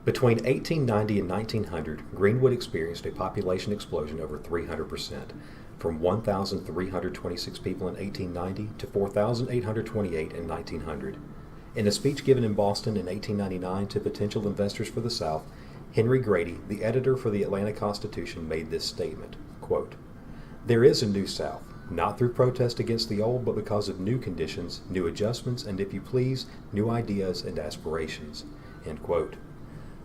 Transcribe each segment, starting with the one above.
Between 1890 and 1900, Greenwood experienced a population explosion over 300%, from 1,326 people in 1890 to 4,828 in 1900. In a speech given in Boston in 1899 to potential investors for the South, Henry Grady, the editor for the Atlanta Constitution, made this statement, quote, "There is a new South, not through protest against the old, but because of new conditions, new adjustments, and, if you please, new ideas and aspirations." End quote.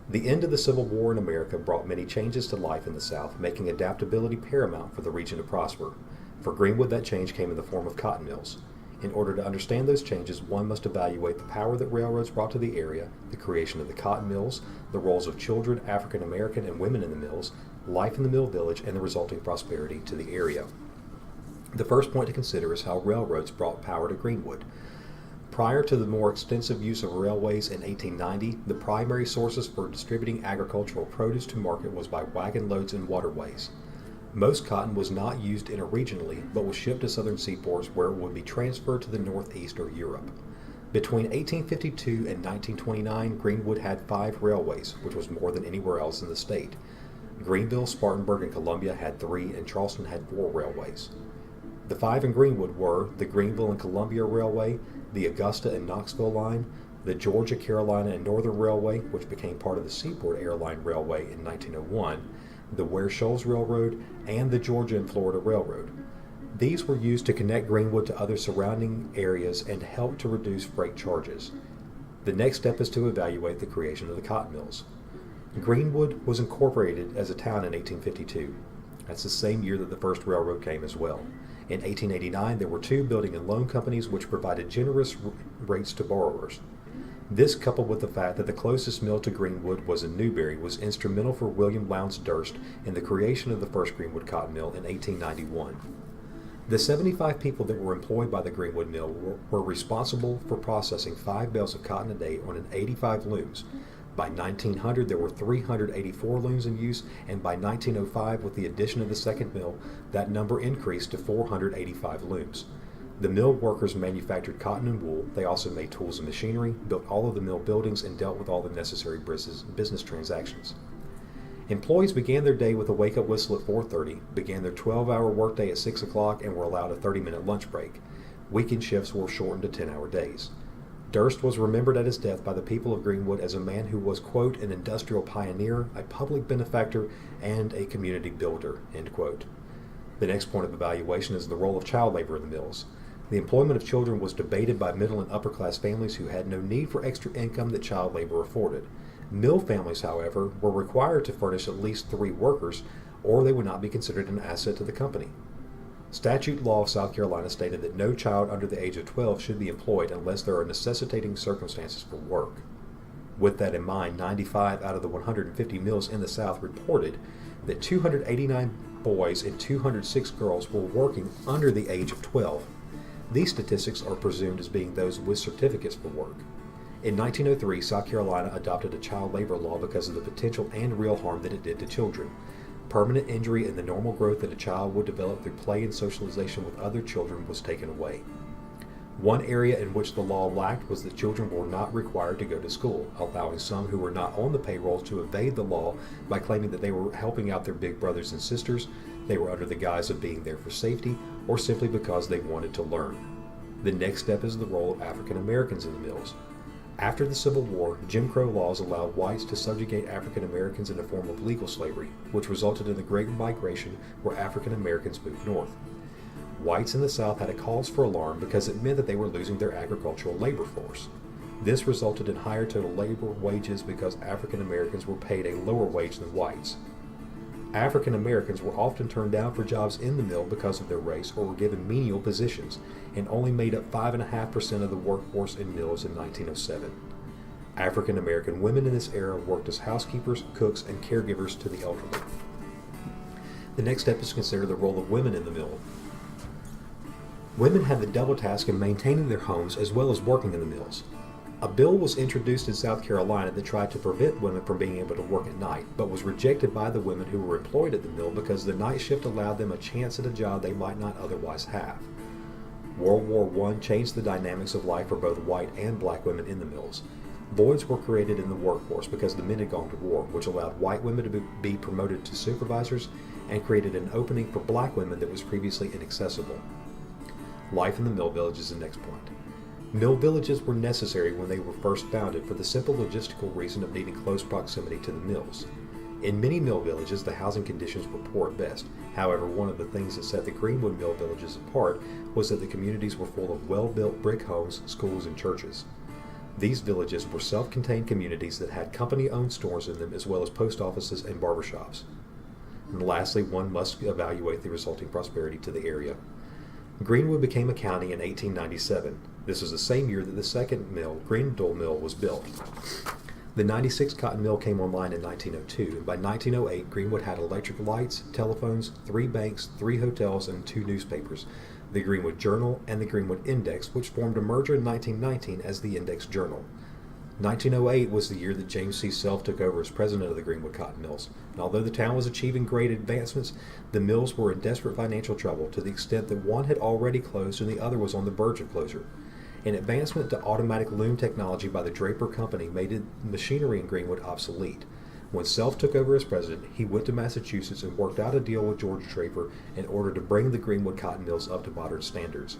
The end of the Civil War in America brought many changes to life in the South, making adaptability paramount for the region to prosper. For Greenwood, that change came in the form of cotton mills. In order to understand those changes, one must evaluate the power that railroads brought to the area, the creation of the cotton mills, the roles of children, African American, and women in the mills, life in the mill village, and the resulting prosperity to the area. The first point to consider is how railroads brought power to Greenwood. Prior to the more extensive use of railways in 1890, the primary sources for distributing agricultural produce to market was by wagon loads and waterways. Most cotton was not used interregionally, but was shipped to southern seaports where it would be transferred to the Northeast or Europe. Between 1852 and 1929, Greenwood had 5 railways, which was more than anywhere else in the state. Greenville, Spartanburg, and Columbia had 3, and Charleston had 4 railways. The 5 in Greenwood were the Greenville and Columbia Railway, the Augusta and Knoxville Line, the Georgia, Carolina, and Northern Railway, which became part of the Seaport Airline Railway in 1901, the Ware-Shoals Railroad, and the Georgia and Florida Railroad. These were used to connect Greenwood to other surrounding areas and help to reduce freight charges. The next step is to evaluate the creation of the cotton mills. Greenwood was incorporated as a town in 1852. That's the same year that the first railroad came as well. In 1889, there were 2 building and loan companies which provided generous rates to borrowers. This, coupled with the fact that the closest mill to Greenwood was in Newberry, was instrumental for William Lowndes Durst in the creation of the first Greenwood cotton mill in 1891. The 75 people that were employed by the Greenwood mill were responsible for processing 5 bales of cotton a day on an 85 looms. By 1900, there were 384 looms in use, and by 1905, with the addition of the second mill, that number increased to 485 looms. The mill workers manufactured cotton and wool. They also made tools and machinery, built all of the mill buildings, and dealt with all the necessary business transactions. Employees began their day with a wake-up whistle at 4:30, began their 12-hour workday at 6 o'clock, and were allowed a 30-minute lunch break. Weekend shifts were shortened to 10-hour days. Durst was remembered at his death by the people of Greenwood as a man who was, quote, an industrial pioneer, a public benefactor, and a community builder, end quote. The next point of evaluation is the role of child labor in the mills. The employment of children was debated by middle and upper class families who had no need for extra income that child labor afforded. Mill families, however, were required to furnish at least 3 workers, or they would not be considered an asset to the company. Statute law of South Carolina stated that no child under the age of 12 should be employed unless there are necessitating circumstances for work. With that in mind, 95 out of the 150 mills in the South reported that 289 boys and 206 girls were working under the age of 12. These statistics are presumed as being those with certificates for work. In 1903, South Carolina adopted a child labor law because of the potential and real harm that it did to children. Permanent injury and the normal growth that a child would develop through play and socialization with other children was taken away. One area in which the law lacked was that children were not required to go to school, allowing some who were not on the payroll to evade the law by claiming that they were helping out their big brothers and sisters, they were under the guise of being there for safety, or simply because they wanted to learn. The next step is the role of African Americans in the mills. After the Civil War, Jim Crow laws allowed whites to subjugate African Americans in a form of legal slavery, which resulted in the Great Migration where African Americans moved north. Whites in the South had a cause for alarm because it meant that they were losing their agricultural labor force. This resulted in higher total labor wages because African Americans were paid a lower wage than whites. African Americans were often turned down for jobs in the mill because of their race or were given menial positions, and only made up 5.5% of the workforce in mills in 1907. African American women in this era worked as housekeepers, cooks, and caregivers to the elderly. The next step is to consider the role of women in the mill. Women had the double task of maintaining their homes as well as working in the mills. A bill was introduced in South Carolina that tried to prevent women from being able to work at night, but was rejected by the women who were employed at the mill because the night shift allowed them a chance at a job they might not otherwise have. World War I changed the dynamics of life for both white and black women in the mills. Voids were created in the workforce because the men had gone to war, which allowed white women to be promoted to supervisors and created an opening for black women that was previously inaccessible. Life in the mill village is the next point. Mill villages were necessary when they were first founded for the simple logistical reason of needing close proximity to the mills. In many mill villages, the housing conditions were poor at best. However, one of the things that set the Greenwood mill villages apart was that the communities were full of well-built brick homes, schools, and churches. These villages were self-contained communities that had company-owned stores in them as well as post offices and barbershops. And lastly, one must evaluate the resulting prosperity to the area. Greenwood became a county in 1897. This was the same year that the second mill, Greenwood Mill, was built. The 96 cotton mill came online in 1902, and by 1908, Greenwood had electric lights, telephones, 3 banks, 3 hotels, and 2 newspapers, the Greenwood Journal and the Greenwood Index, which formed a merger in 1919 as the Index Journal. 1908 was the year that James C. Self took over as president of the Greenwood Cotton Mills, and although the town was achieving great advancements, the mills were in desperate financial trouble to the extent that one had already closed and the other was on the verge of closure. An advancement to automatic loom technology by the Draper Company made machinery in Greenwood obsolete. When Self took over as president, he went to Massachusetts and worked out a deal with George Draper in order to bring the Greenwood cotton mills up to modern standards.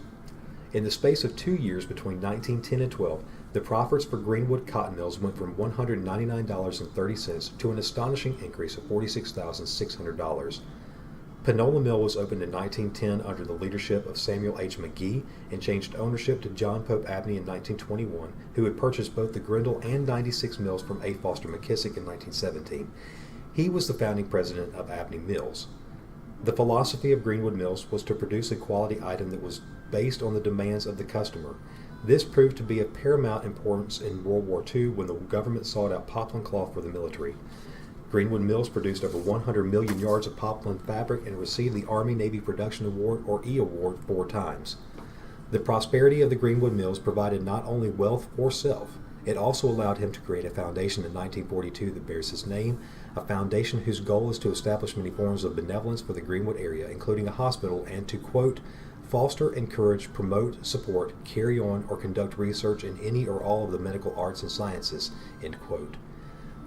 In the space of 2 years between 1910 and 12, the profits for Greenwood cotton mills went from $199.30 to an astonishing increase of $46,600. Panola Mill was opened in 1910 under the leadership of Samuel H. McGee and changed ownership to John Pope Abney in 1921, who had purchased both the Grindle and 96 mills from A. Foster McKissick in 1917. He was the founding president of Abney Mills. The philosophy of Greenwood Mills was to produce a quality item that was based on the demands of the customer. This proved to be of paramount importance in World War II when the government sought out poplin cloth for the military. Greenwood Mills produced over 100 million yards of poplin fabric and received the Army-Navy Production Award, or E Award, 4 times. The prosperity of the Greenwood Mills provided not only wealth for Self, it also allowed him to create a foundation in 1942 that bears his name, a foundation whose goal is to establish many forms of benevolence for the Greenwood area, including a hospital, and to, quote, foster, encourage, promote, support, carry on, or conduct research in any or all of the medical arts and sciences, end quote.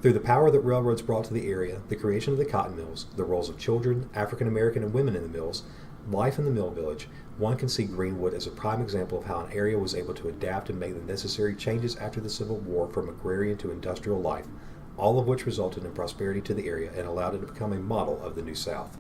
Through the power that railroads brought to the area, the creation of the cotton mills, the roles of children, African American and women in the mills, life in the mill village, one can see Greenwood as a prime example of how an area was able to adapt and make the necessary changes after the Civil War from agrarian to industrial life, all of which resulted in prosperity to the area and allowed it to become a model of the New South.